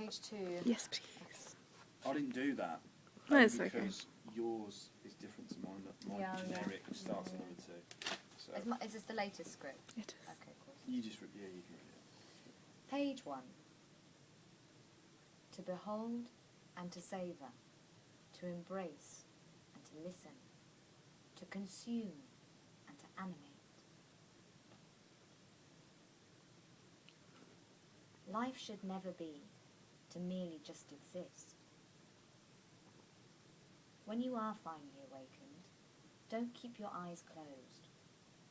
page 2. Yes, please. I didn't do that. No, it's okay. Because yours is different to mine. My generic starts at number 2. So Is this the latest script? It is. Okay, cool. you just you can read it. Page 1. To behold and to savour, to embrace and to listen, to consume and to animate. Life should never be to merely just exist. When you are finally awakened, don't keep your eyes closed.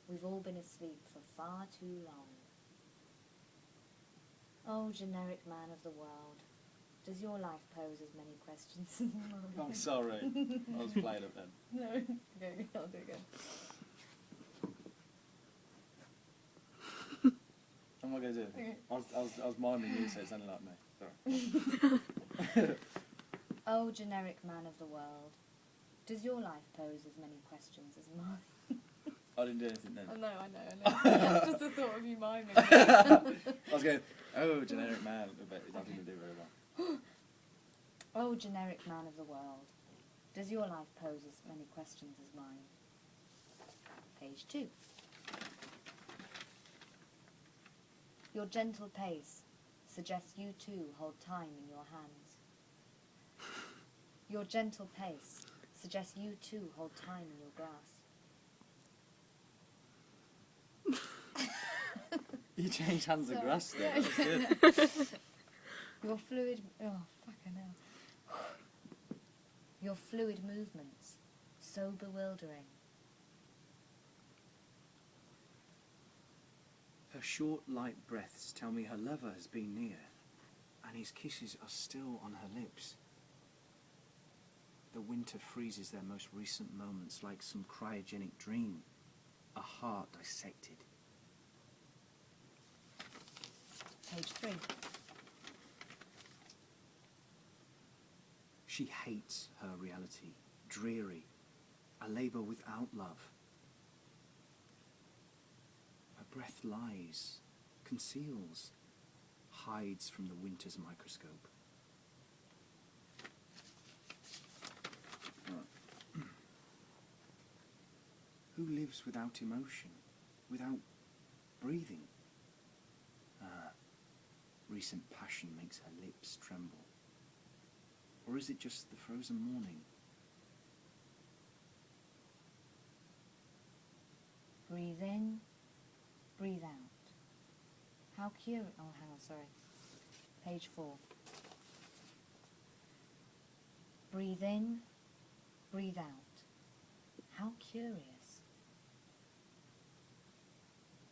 We've all been asleep for far too long. Oh, generic man of the world, does your life pose as many questions as mine? I'm sorry. I was playing it then. No, okay, I'll do it again. What am I going to do? Okay. I was miming you, so it sounded like me. Sorry. Oh, generic man of the world, does your life pose as many questions as mine? I didn't do anything then. I know. Just the thought of you miming. I was going, oh, generic man, but I didn't do very well. Oh, generic man of the world, does your life pose as many questions as mine? Page 2. Your gentle pace suggests you too hold time in your hands. Your gentle pace suggests you too hold time in your grass. You changed hands of grass there. Yeah. That was good. Your fluid... Oh, fucking hell. Your fluid movements, so bewildering. Her short, light breaths tell me her lover has been near, and his kisses are still on her lips. The winter freezes their most recent moments like some cryogenic dream, a heart dissected. Page 3. She hates her reality, dreary, a labour without love. Her breath lies, conceals, hides from the winter's microscope. Who lives without emotion, without breathing? Recent passion makes her lips tremble. Or is it just the frozen morning? Breathe in, breathe out. How curious... Oh, hang on, sorry. Page 4. Breathe in, breathe out. How curious.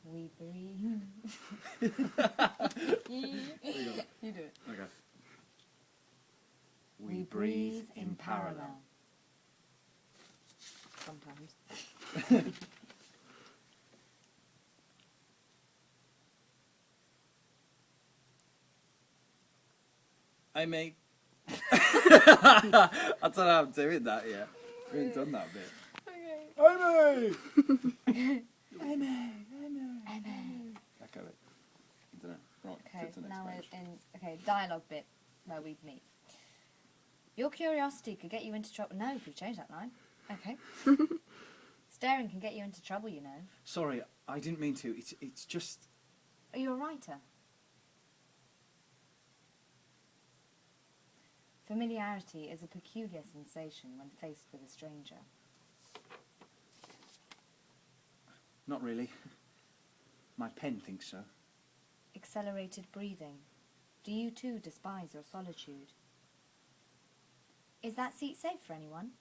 We breathe... You do it. Okay. We breathe in parallel. Sometimes. Hey, mate. I don't know how I'm doing that yet. We haven't done that bit. Okay. Hey, mate! Echo it. I don't know. Right, Okay, to the next now page. we're in... Okay, dialogue bit where we meet. Your curiosity could get you into trouble... No, we've changed that line. Okay. Staring can get you into trouble, you know. Sorry, I didn't mean to. It's just... Are you a writer? Familiarity is a peculiar sensation when faced with a stranger. Not really. My pen thinks so. Accelerated breathing. Do you too despise your solitude? Is that seat safe for anyone?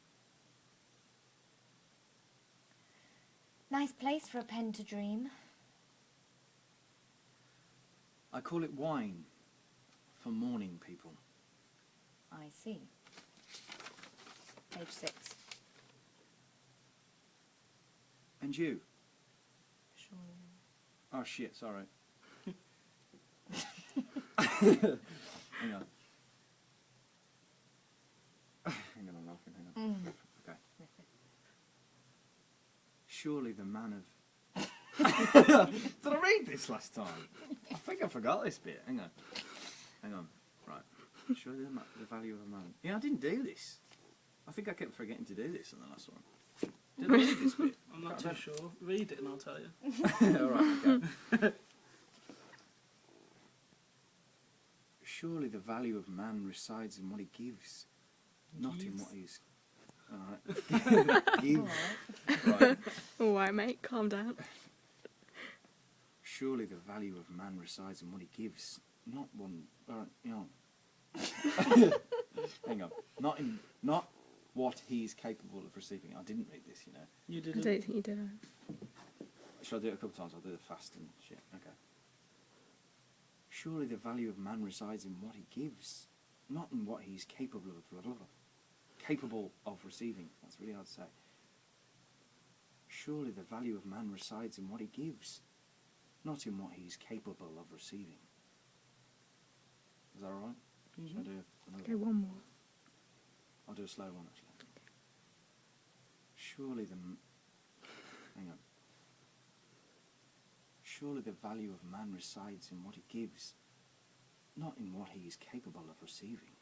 Nice place for a pen to dream. I call it wine for morning people. I see. Page 6. And you? Sure. Oh shit, sorry. Hang on. Hang on, I'm laughing, hang on. Okay. Surely the man of... Did I read this last time? I think I forgot this bit. Hang on. Hang on. Right. Surely the value of a moment. Yeah, I didn't do this. I think I kept forgetting to do this on the last one. Did I read this bit? I'm not too sure. Read it and I'll tell you. Alright, okay. Surely the value of man resides in what he gives, not in what he's... Alright. Gives. Right. Alright, mate, calm down. Surely the value of man resides in what he gives, not one... you know... Hang on. Not what he's capable of receiving. I didn't read this, you know. You I didn't. don't think you did. Shall I do it a couple of times? I'll do it fast and shit. Okay. Surely the value of man resides in what he gives, not in what he's capable of receiving. That's really hard to say. Surely the value of man resides in what he gives, not in what he's capable of receiving. Is that alright? Shall I do another Okay, one more. I'll do a slow one actually. Surely hang on. Surely the value of man resides in what he gives, not in what he is capable of receiving.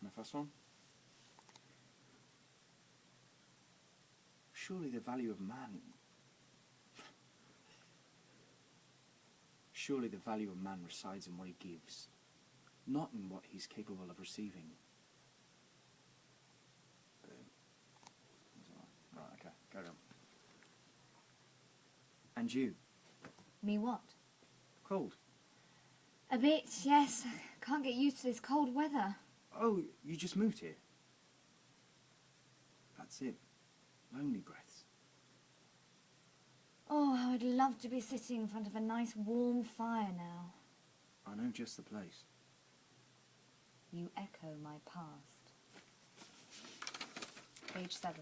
And the first one? Surely the value of man... Surely the value of man resides in what he gives, not in what he's capable of receiving. Right, okay, carry on. And you? Me what? Cold? A bit, yes. Can't get used to this cold weather. Oh, you just moved here? That's it. Lonely breaths. Oh, I would love to be sitting in front of a nice warm fire now. I know just the place. You echo my past. Page 7.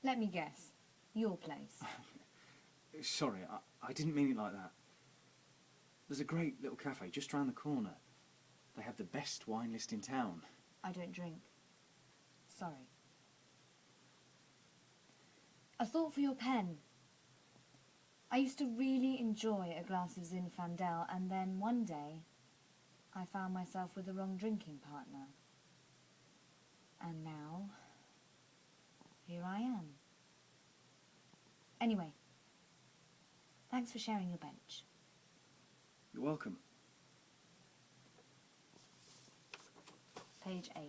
Let me guess. Your place. Sorry, I didn't mean it like that. There's a great little cafe just round the corner. They have the best wine list in town. I don't drink. Sorry. A thought for your pen. I used to really enjoy a glass of Zinfandel, and then one day I found myself with the wrong drinking partner. And now, here I am. Anyway, thanks for sharing your bench. You're welcome. Page 8.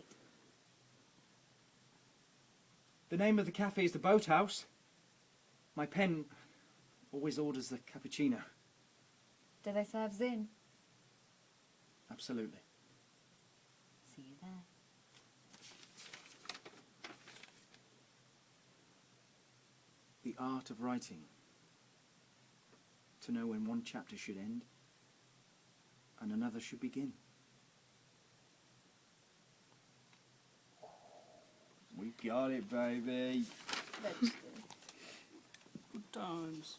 The name of the cafe is the Boathouse. My pen always orders the cappuccino. Do they serve Zin? Absolutely. See you there. The art of writing. To know when one chapter should end and another should begin. We got it, baby. Good times.